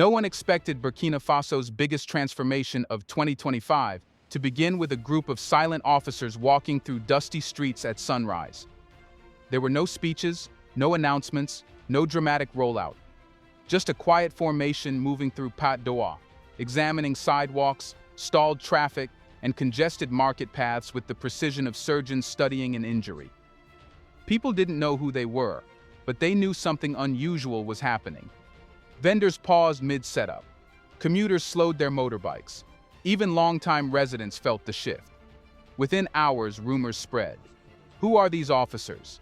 No one expected Burkina Faso's biggest transformation of 2025 to begin with a group of silent officers walking through dusty streets at sunrise. There were no speeches, no announcements, no dramatic rollout. Just a quiet formation moving through Pat d'Oie, examining sidewalks, stalled traffic, and congested market paths with the precision of surgeons studying an injury. People didn't know who they were, but they knew something unusual was happening. Vendors paused mid-setup. Commuters slowed their motorbikes. Even longtime residents felt the shift. Within hours, rumors spread. Who are these officers?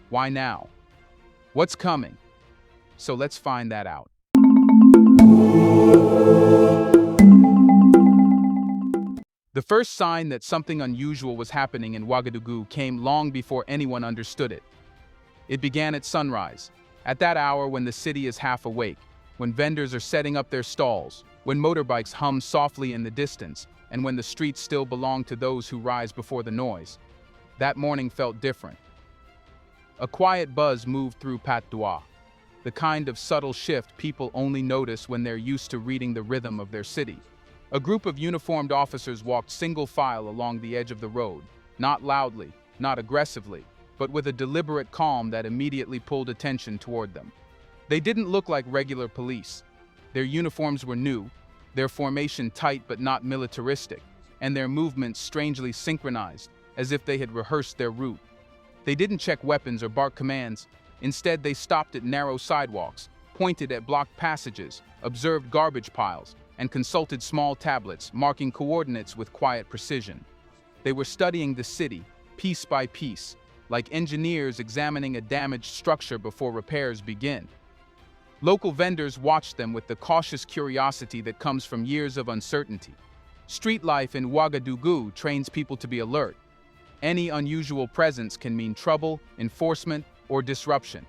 Why now? What's coming? So let's find that out. The first sign that something unusual was happening in Ouagadougou came long before anyone understood it. It began at sunrise, at that hour when the city is half awake, when vendors are setting up their stalls, when motorbikes hum softly in the distance, and when the streets still belong to those who rise before the noise. That morning felt different. A quiet buzz moved through Pat d'Oie, the kind of subtle shift people only notice when they're used to reading the rhythm of their city. A group of uniformed officers walked single file along the edge of the road, not loudly, not aggressively, but with a deliberate calm that immediately pulled attention toward them. They didn't look like regular police. Their uniforms were new, their formation tight but not militaristic, and their movements strangely synchronized, as if they had rehearsed their route. They didn't check weapons or bark commands. Instead, they stopped at narrow sidewalks, pointed at blocked passages, observed garbage piles, and consulted small tablets, marking coordinates with quiet precision. They were studying the city, piece by piece, like engineers examining a damaged structure before repairs begin. Local vendors watched them with the cautious curiosity that comes from years of uncertainty. Street life in Ouagadougou trains people to be alert. Any unusual presence can mean trouble, enforcement, or disruption.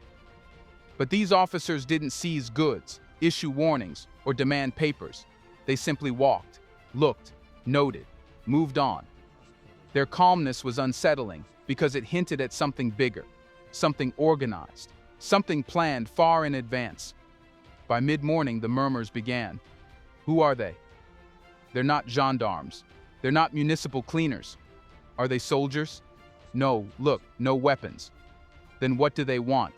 But these officers didn't seize goods, issue warnings, or demand papers. They simply walked, looked, noted, moved on. Their calmness was unsettling because it hinted at something bigger, something organized, something planned far in advance. By mid-morning, the murmurs began. Who are they? They're not gendarmes. They're not municipal cleaners. Are they soldiers? No, look, no weapons. Then what do they want?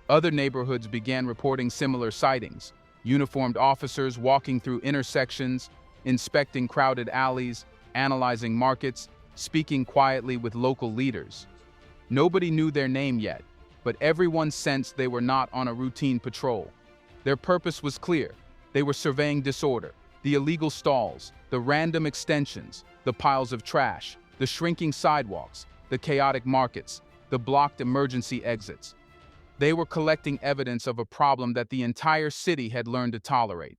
Other neighborhoods began reporting similar sightings. Uniformed officers walking through intersections, inspecting crowded alleys, analyzing markets, speaking quietly with local leaders. Nobody knew their name yet, but everyone sensed they were not on a routine patrol. Their purpose was clear. They were surveying disorder, the illegal stalls, the random extensions, the piles of trash, the shrinking sidewalks, the chaotic markets, the blocked emergency exits. They were collecting evidence of a problem that the entire city had learned to tolerate.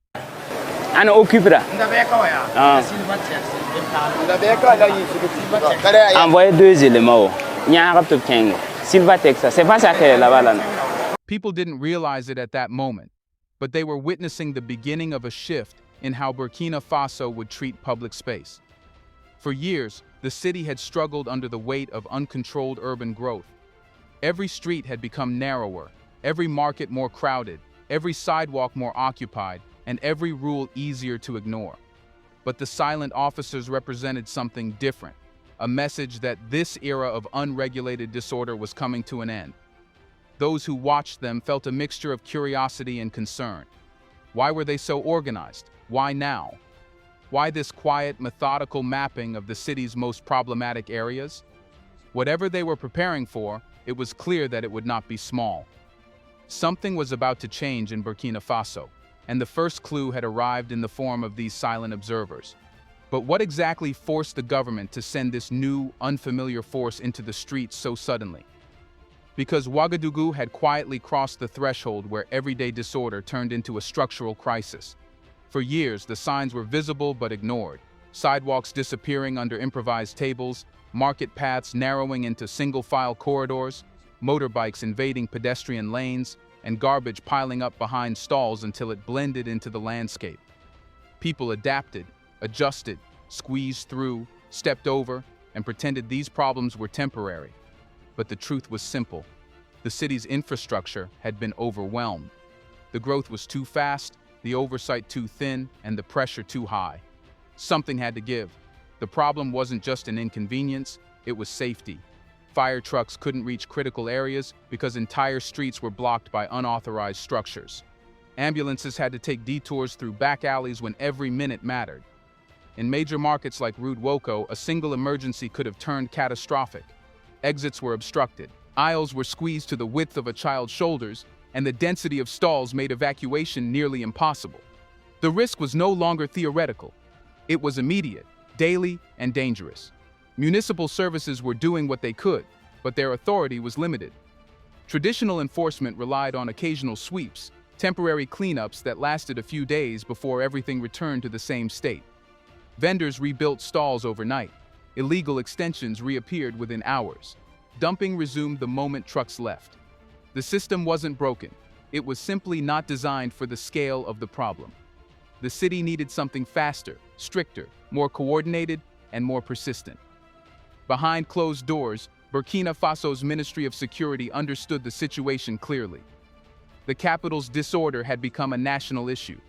People didn't realize it at that moment, but they were witnessing the beginning of a shift in how Burkina Faso would treat public space. For years, the city had struggled under the weight of uncontrolled urban growth. Every street had become narrower, every market more crowded, every sidewalk more occupied, and every rule easier to ignore. But the silent officers represented something different, a message that this era of unregulated disorder was coming to an end. Those who watched them felt a mixture of curiosity and concern. Why were they so organized? Why now? Why this quiet, methodical mapping of the city's most problematic areas? Whatever they were preparing for, it was clear that it would not be small. Something was about to change in Burkina Faso, and the first clue had arrived in the form of these silent observers. But what exactly forced the government to send this new, unfamiliar force into the streets so suddenly? Because Ouagadougou had quietly crossed the threshold where everyday disorder turned into a structural crisis. For years, the signs were visible but ignored. Sidewalks disappearing under improvised tables, market paths narrowing into single-file corridors, motorbikes invading pedestrian lanes, and garbage piling up behind stalls until it blended into the landscape. People adapted, adjusted, squeezed through, stepped over, and pretended these problems were temporary. But the truth was simple. The city's infrastructure had been overwhelmed. The growth was too fast, the oversight too thin, and the pressure too high. Something had to give. The problem wasn't just an inconvenience, it was safety. Fire trucks couldn't reach critical areas because entire streets were blocked by unauthorized structures. Ambulances had to take detours through back alleys when every minute mattered. In major markets like Rudwoko, a single emergency could have turned catastrophic. Exits were obstructed, aisles were squeezed to the width of a child's shoulders, and the density of stalls made evacuation nearly impossible. The risk was no longer theoretical. It was immediate, daily, and dangerous. Municipal services were doing what they could, but their authority was limited. Traditional enforcement relied on occasional sweeps, temporary cleanups that lasted a few days before everything returned to the same state. Vendors rebuilt stalls overnight. Illegal extensions reappeared within hours. Dumping resumed the moment trucks left. The system wasn't broken. It was simply not designed for the scale of the problem. The city needed something faster, stricter, more coordinated, and more persistent. Behind closed doors, Burkina Faso's Ministry of Security understood the situation clearly. The capital's disorder had become a national issue.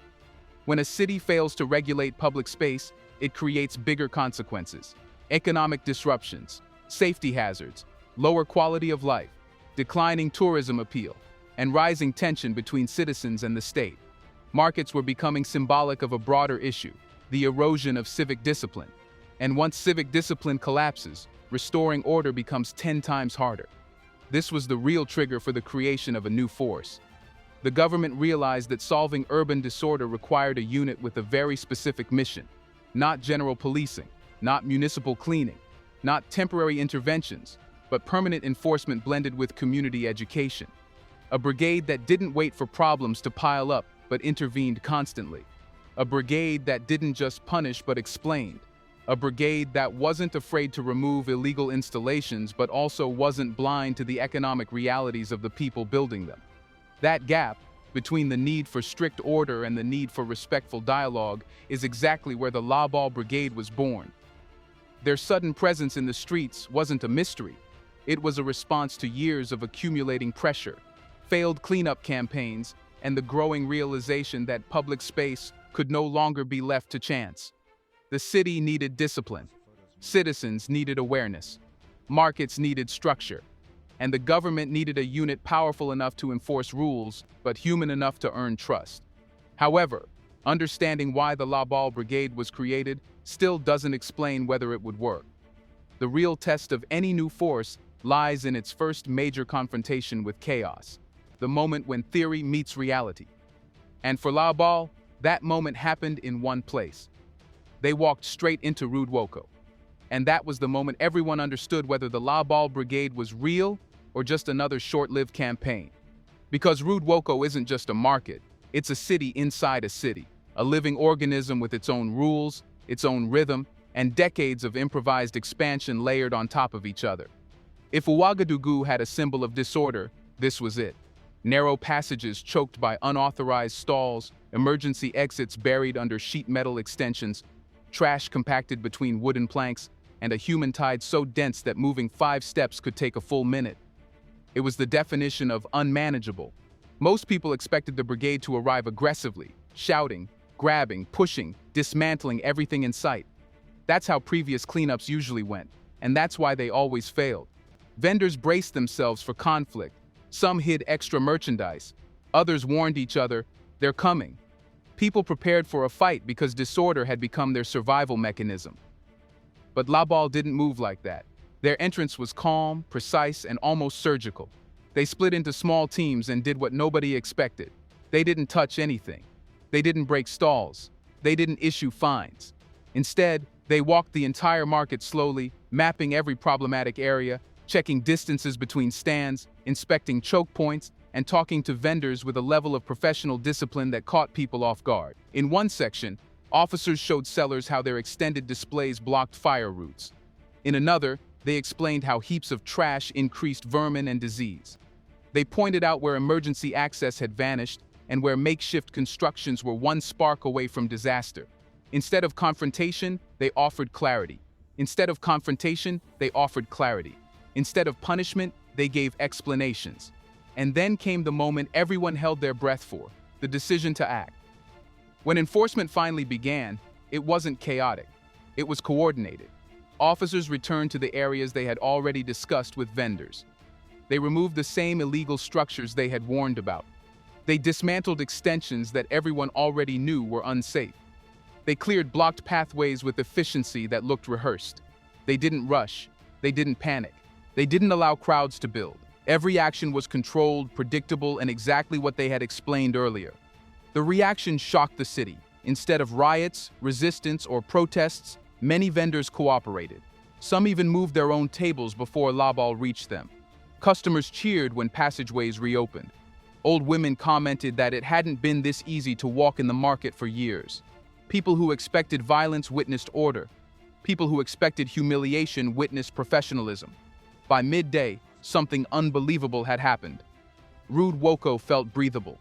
When a city fails to regulate public space, it creates bigger consequences: economic disruptions, safety hazards, lower quality of life, declining tourism appeal, and rising tension between citizens and the state. Markets were becoming symbolic of a broader issue: the erosion of civic discipline. And once civic discipline collapses, restoring order becomes 10 times harder. This was the real trigger for the creation of a new force. The government realized that solving urban disorder required a unit with a very specific mission: not general policing, not municipal cleaning, not temporary interventions, but permanent enforcement blended with community education. A brigade that didn't wait for problems to pile up, but intervened constantly. A brigade that didn't just punish but explained. A brigade that wasn't afraid to remove illegal installations but also wasn't blind to the economic realities of the people building them. That gap, between the need for strict order and the need for respectful dialogue, is exactly where the La Balle Brigade was born. Their sudden presence in the streets wasn't a mystery. It was a response to years of accumulating pressure, failed cleanup campaigns, and the growing realization that public space could no longer be left to chance. The city needed discipline, citizens needed awareness, markets needed structure, and the government needed a unit powerful enough to enforce rules, but human enough to earn trust. However, understanding why the La Balle Brigade was created still doesn't explain whether it would work. The real test of any new force lies in its first major confrontation with chaos, the moment when theory meets reality. And for La Balle, that moment happened in one place. They walked straight into Rudwoko. And that was the moment everyone understood whether the La Balle Brigade was real or just another short-lived campaign. Because Rudwoko isn't just a market, it's a city inside a city, a living organism with its own rules, its own rhythm, and decades of improvised expansion layered on top of each other. If Ouagadougou had a symbol of disorder, this was it. Narrow passages choked by unauthorized stalls, emergency exits buried under sheet metal extensions, trash compacted between wooden planks, and a human tide so dense that moving 5 steps could take a full minute. It was the definition of unmanageable. Most people expected the brigade to arrive aggressively, shouting, grabbing, pushing, dismantling everything in sight. That's how previous cleanups usually went, and that's why they always failed. Vendors braced themselves for conflict. Some hid extra merchandise. Others warned each other, they're coming. People prepared for a fight because disorder had become their survival mechanism. But La Balle didn't move like that. Their entrance was calm, precise, and almost surgical. They split into small teams and did what nobody expected. They didn't touch anything. They didn't break stalls. They didn't issue fines. Instead, they walked the entire market slowly, mapping every problematic area, checking distances between stands, inspecting choke points, and talking to vendors with a level of professional discipline that caught people off guard. In one section, officers showed sellers how their extended displays blocked fire routes. In another, they explained how heaps of trash increased vermin and disease. They pointed out where emergency access had vanished and where makeshift constructions were one spark away from disaster. Instead of confrontation, they offered clarity. Instead of confrontation, they offered clarity. Instead of punishment, they gave explanations. And then came the moment everyone held their breath for, the decision to act. When enforcement finally began, it wasn't chaotic. It was coordinated. Officers returned to the areas they had already discussed with vendors. They removed the same illegal structures they had warned about. They dismantled extensions that everyone already knew were unsafe. They cleared blocked pathways with efficiency that looked rehearsed. They didn't rush. They didn't panic. They didn't allow crowds to build. Every action was controlled, predictable, and exactly what they had explained earlier. The reaction shocked the city. Instead of riots, resistance, or protests, many vendors cooperated. Some even moved their own tables before Labal reached them. Customers cheered when passageways reopened. Old women commented that it hadn't been this easy to walk in the market for years. People who expected violence witnessed order. People who expected humiliation witnessed professionalism. By midday, something unbelievable had happened. Rude Woko felt breathable.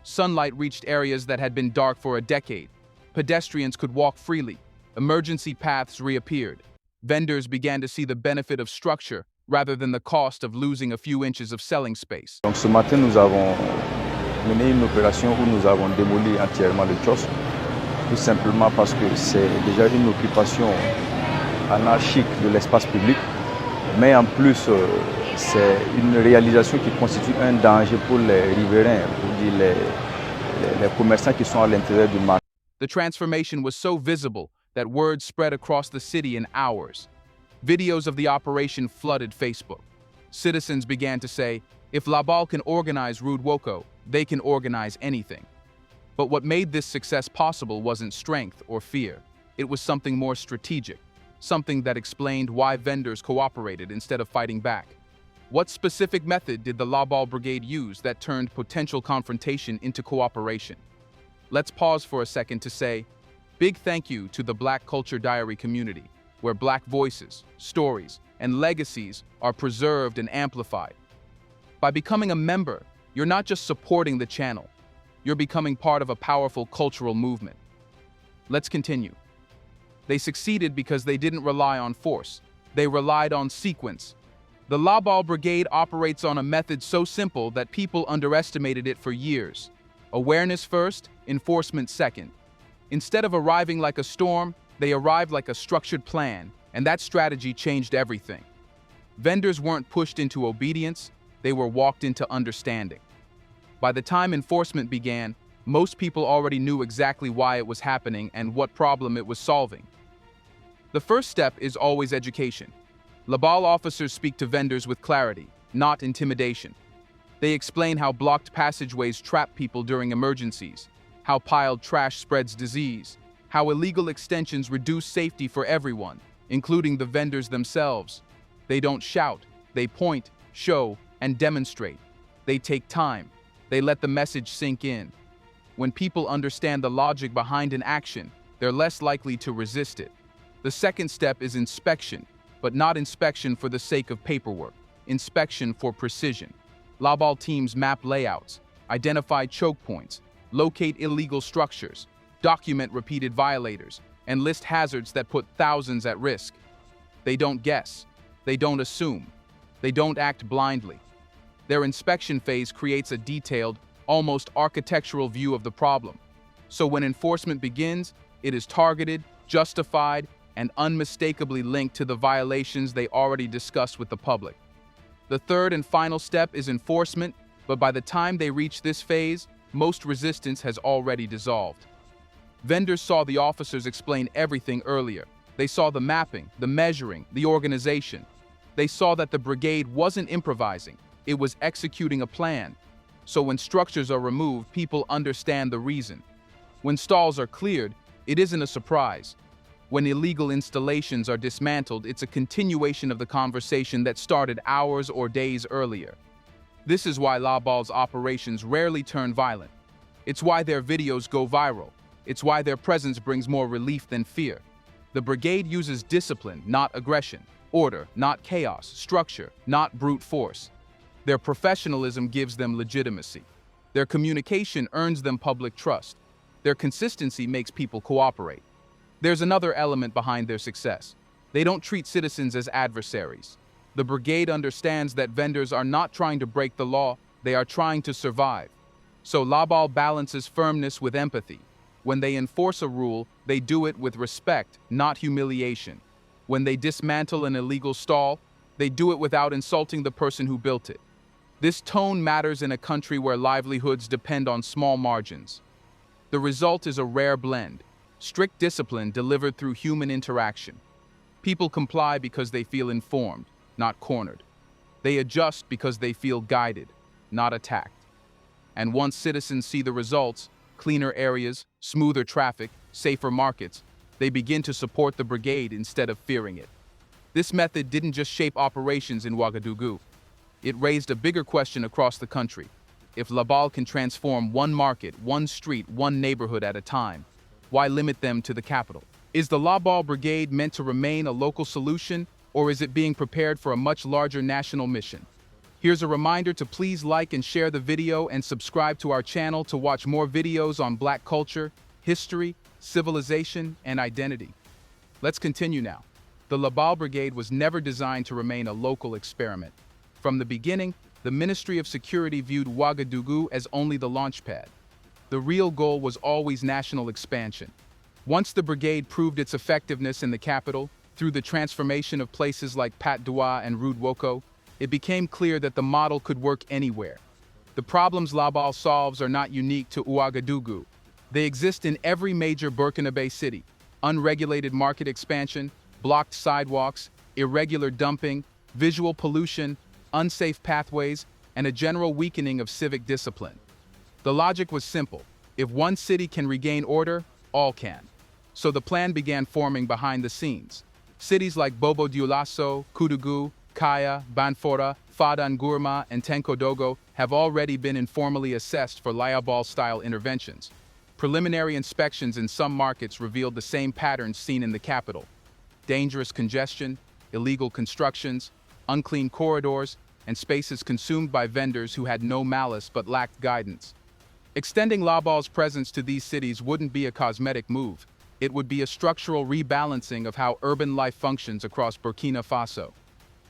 Sunlight reached areas that had been dark for a decade. Pedestrians could walk freely. Emergency paths reappeared. Vendors began to see the benefit of structure rather than the cost of losing a few inches of selling space. Donc ce matin, nous avons mené une opération où nous avons démoli entièrement le kiosque, tout simplement parce que c'est déjà une occupation anarchique de l'espace public, mais en plus, c'est une réalisation qui constitue un danger pour les riverains, pour dire les commerçants qui sont à l'intérieur du marché. The transformation was so visible that word spread across the city in hours. Videos of the operation flooded Facebook. Citizens began to say, if Labal can organize Rude Woko, they can organize anything. But what made this success possible wasn't strength or fear. It was something more strategic, something that explained why vendors cooperated instead of fighting back. What specific method did the Labal Brigade use that turned potential confrontation into cooperation? Let's pause for a second to say, big thank you to the Black Culture Diary community, where Black voices, stories, and legacies are preserved and amplified. By becoming a member, you're not just supporting the channel, you're becoming part of a powerful cultural movement. Let's continue. They succeeded because they didn't rely on force. They relied on sequence. The Labal Brigade operates on a method so simple that people underestimated it for years. Awareness first, enforcement second. Instead of arriving like a storm, they arrived like a structured plan, and that strategy changed everything. Vendors weren't pushed into obedience, they were walked into understanding. By the time enforcement began, most people already knew exactly why it was happening and what problem it was solving. The first step is always education. Labal officers speak to vendors with clarity, not intimidation. They explain how blocked passageways trap people during emergencies, how piled trash spreads disease, how illegal extensions reduce safety for everyone, including the vendors themselves. They don't shout, they point, show, and demonstrate. They take time. They let the message sink in. When people understand the logic behind an action, they're less likely to resist it. The second step is inspection, but not inspection for the sake of paperwork, inspection for precision. Labal teams map layouts, identify choke points, locate illegal structures, document repeated violators, and list hazards that put thousands at risk. They don't guess. They don't assume. They don't act blindly. Their inspection phase creates a detailed, almost architectural view of the problem. So when enforcement begins, it is targeted, justified, and unmistakably linked to the violations they already discussed with the public. The third and final step is enforcement, but by the time they reach this phase, most resistance has already dissolved. Vendors saw the officers explain everything earlier. They saw the mapping, the measuring, the organization. They saw that the brigade wasn't improvising, it was executing a plan. So when structures are removed, people understand the reason. When stalls are cleared, it isn't a surprise. When illegal installations are dismantled, it's a continuation of the conversation that started hours or days earlier. This is why Labal's operations rarely turn violent. It's why their videos go viral. It's why their presence brings more relief than fear. The brigade uses discipline, not aggression, order, not chaos, structure, not brute force. Their professionalism gives them legitimacy. Their communication earns them public trust. Their consistency makes people cooperate. There's another element behind their success. They don't treat citizens as adversaries. The brigade understands that vendors are not trying to break the law, they are trying to survive. So Labal balances firmness with empathy. When they enforce a rule, they do it with respect, not humiliation. When they dismantle an illegal stall, they do it without insulting the person who built it. This tone matters in a country where livelihoods depend on small margins. The result is a rare blend: strict discipline delivered through human interaction. People comply because they feel informed, not cornered. They adjust because they feel guided, not attacked. And once citizens see the results, cleaner areas, smoother traffic, safer markets, they begin to support the brigade instead of fearing it. This method didn't just shape operations in Ouagadougou. It raised a bigger question across the country. If Labal can transform one market, one street, one neighborhood at a time, why limit them to the capital? Is the Labal Brigade meant to remain a local solution, or is it being prepared for a much larger national mission? Here's a reminder to please like and share the video and subscribe to our channel to watch more videos on Black culture, history, civilization, and identity. Let's continue now. The Labal Brigade was never designed to remain a local experiment. From the beginning, the Ministry of Security viewed Ouagadougou as only the launchpad. The real goal was always national expansion. Once the brigade proved its effectiveness in the capital, through the transformation of places like Pat d'Oie and Rue Woko, it became clear that the model could work anywhere. The problems Labal solves are not unique to Ouagadougou. They exist in every major Burkina city: unregulated market expansion, blocked sidewalks, irregular dumping, visual pollution, unsafe pathways, and a general weakening of civic discipline. The logic was simple: if one city can regain order, all can. So the plan began forming behind the scenes. Cities like Bobo Dioulasso, Koudougou, Kaya, Banfora, Fada Ngourma, and Tenkodogo have already been informally assessed for Labal-style interventions. Preliminary inspections in some markets revealed the same patterns seen in the capital: dangerous congestion, illegal constructions, unclean corridors, and spaces consumed by vendors who had no malice but lacked guidance. Extending Labal's presence to these cities wouldn't be a cosmetic move. It would be a structural rebalancing of how urban life functions across Burkina Faso.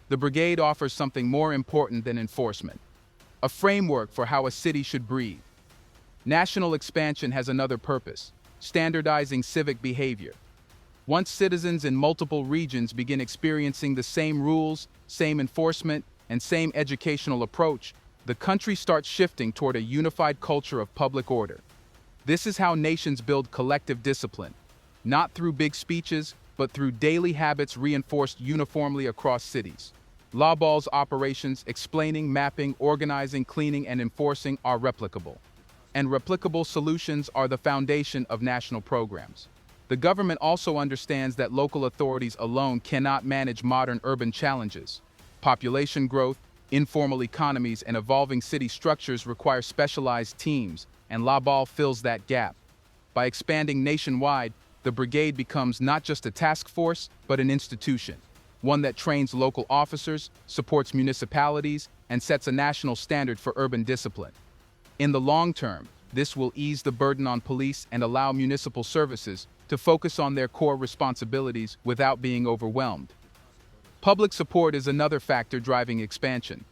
The brigade offers something more important than enforcement: a framework for how a city should breathe. National expansion has another purpose: standardizing civic behavior. Once citizens in multiple regions begin experiencing the same rules, same enforcement, and same educational approach, the country starts shifting toward a unified culture of public order. This is how nations build collective discipline, not through big speeches, but through daily habits reinforced uniformly across cities. Labal's operations, explaining, mapping, organizing, cleaning, and enforcing, are replicable. And replicable solutions are the foundation of national programs. The government also understands that local authorities alone cannot manage modern urban challenges. Population growth, informal economies, and evolving city structures require specialized teams, and Labal fills that gap. By expanding nationwide, the brigade becomes not just a task force, but an institution, one that trains local officers, supports municipalities, and sets a national standard for urban discipline. In the long term, this will ease the burden on police and allow municipal services to focus on their core responsibilities without being overwhelmed. Public support is another factor driving expansion.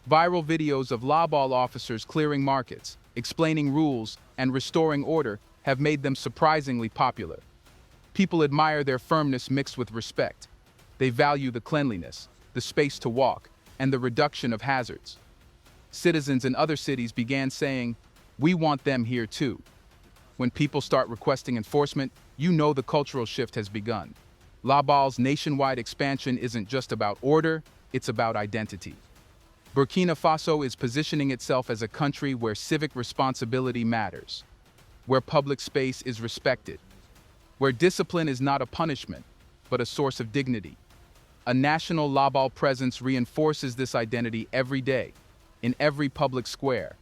Viral videos of Labal officers clearing markets, explaining rules, and restoring order have made them surprisingly popular. People admire their firmness mixed with respect. They value the cleanliness, the space to walk, and the reduction of hazards. Citizens in other cities began saying, "We want them here too." When people start requesting enforcement, you know the cultural shift has begun. Labal's nationwide expansion isn't just about order, it's about identity. Burkina Faso is positioning itself as a country where civic responsibility matters, where public space is respected, where discipline is not a punishment, but a source of dignity. A national Labal presence reinforces this identity every day, in every public square,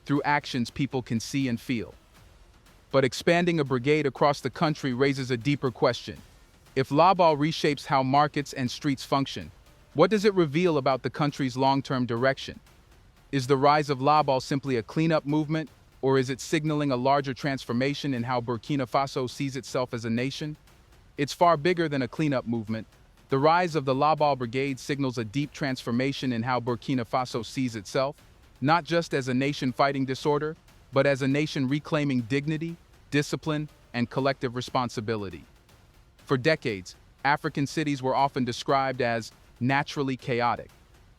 through actions people can see and feel. But expanding a brigade across the country raises a deeper question. If Labal reshapes how markets and streets function, what does it reveal about the country's long-term direction? Is the rise of Labal simply a cleanup movement, or is it signaling a larger transformation in how Burkina Faso sees itself as a nation? It's far bigger than a cleanup movement. The rise of the Labal Brigade signals a deep transformation in how Burkina Faso sees itself, not just as a nation fighting disorder, but as a nation reclaiming dignity, discipline, and collective responsibility. For decades, African cities were often described as naturally chaotic,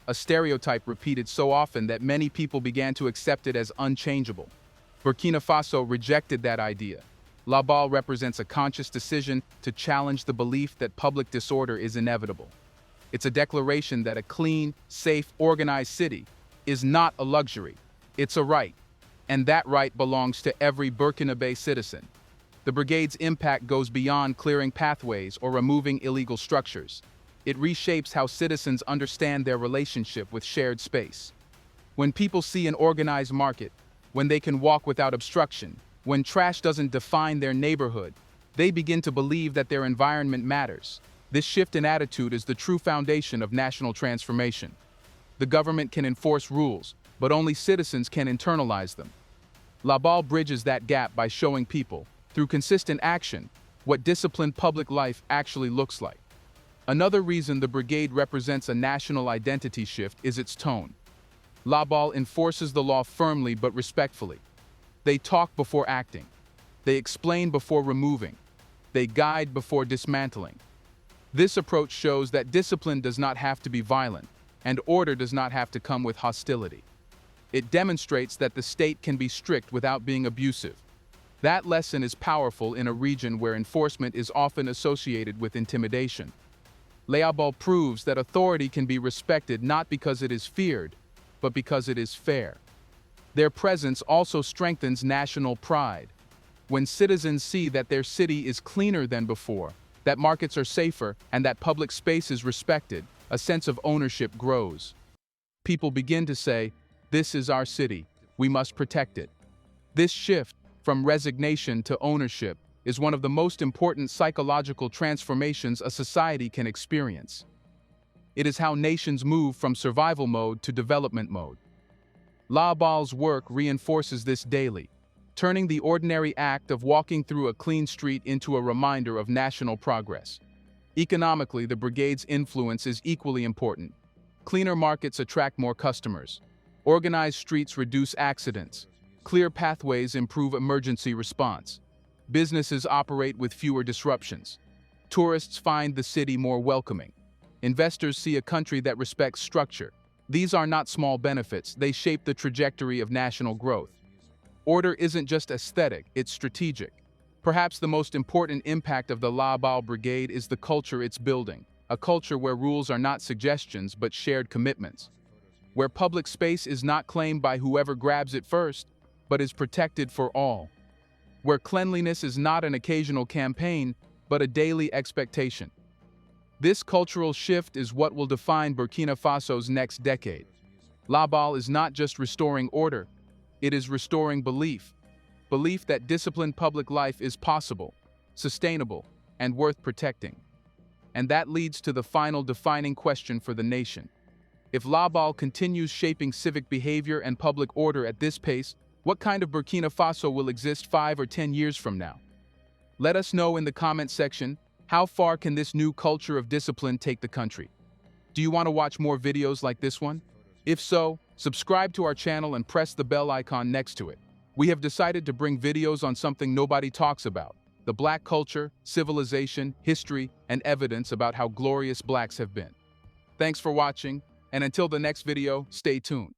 a stereotype repeated so often that many people began to accept it as unchangeable. Burkina Faso rejected that idea. La Balle represents a conscious decision to challenge the belief that public disorder is inevitable. It's a declaration that a clean, safe, organized city is not a luxury, it's a right, and that right belongs to every Burkinabe citizen. The brigade's impact goes beyond clearing pathways or removing illegal structures. It reshapes how citizens understand their relationship with shared space. When people see an organized market, when they can walk without obstruction, when trash doesn't define their neighborhood, they begin to believe that their environment matters. This shift in attitude is the true foundation of national transformation. The government can enforce rules, but only citizens can internalize them. La Balle bridges that gap by showing people, through consistent action, what disciplined public life actually looks like. Another reason the brigade represents a national identity shift is its tone. La Balle enforces the law firmly but respectfully. They talk before acting. They explain before removing. They guide before dismantling. This approach shows that discipline does not have to be violent, and order does not have to come with hostility. It demonstrates that the state can be strict without being abusive. That lesson is powerful in a region where enforcement is often associated with intimidation. La Balle proves that authority can be respected not because it is feared, but because it is fair. Their presence also strengthens national pride. When citizens see that their city is cleaner than before, that markets are safer, and that public space is respected, a sense of ownership grows. People begin to say, "This is our city, we must protect it." This shift, from resignation to ownership, is one of the most important psychological transformations a society can experience. It is how nations move from survival mode to development mode. La Balle's work reinforces this daily, turning the ordinary act of walking through a clean street into a reminder of national progress. Economically, the brigade's influence is equally important. Cleaner markets attract more customers. Organized streets reduce accidents. Clear pathways improve emergency response. Businesses operate with fewer disruptions. Tourists find the city more welcoming. Investors see a country that respects structure. These are not small benefits, they shape the trajectory of national growth. Order isn't just aesthetic, it's strategic. Perhaps the most important impact of the La Balle Brigade is the culture it's building, a culture where rules are not suggestions but shared commitments. Where public space is not claimed by whoever grabs it first, but is protected for all. Where cleanliness is not an occasional campaign, but a daily expectation. This cultural shift is what will define Burkina Faso's next decade. La Balle is not just restoring order, it is restoring belief. Belief that disciplined public life is possible, sustainable, and worth protecting. And that leads to the final defining question for the nation. If La Balle continues shaping civic behavior and public order at this pace, what kind of Burkina Faso will exist 5 or 10 years from now? Let us know in the comments section, how far can this new culture of discipline take the country? Do you want to watch more videos like this one? If so, subscribe to our channel and press the bell icon next to it. We have decided to bring videos on something nobody talks about: the Black culture, civilization, history, and evidence about how glorious Blacks have been. Thanks for watching, and until the next video, stay tuned.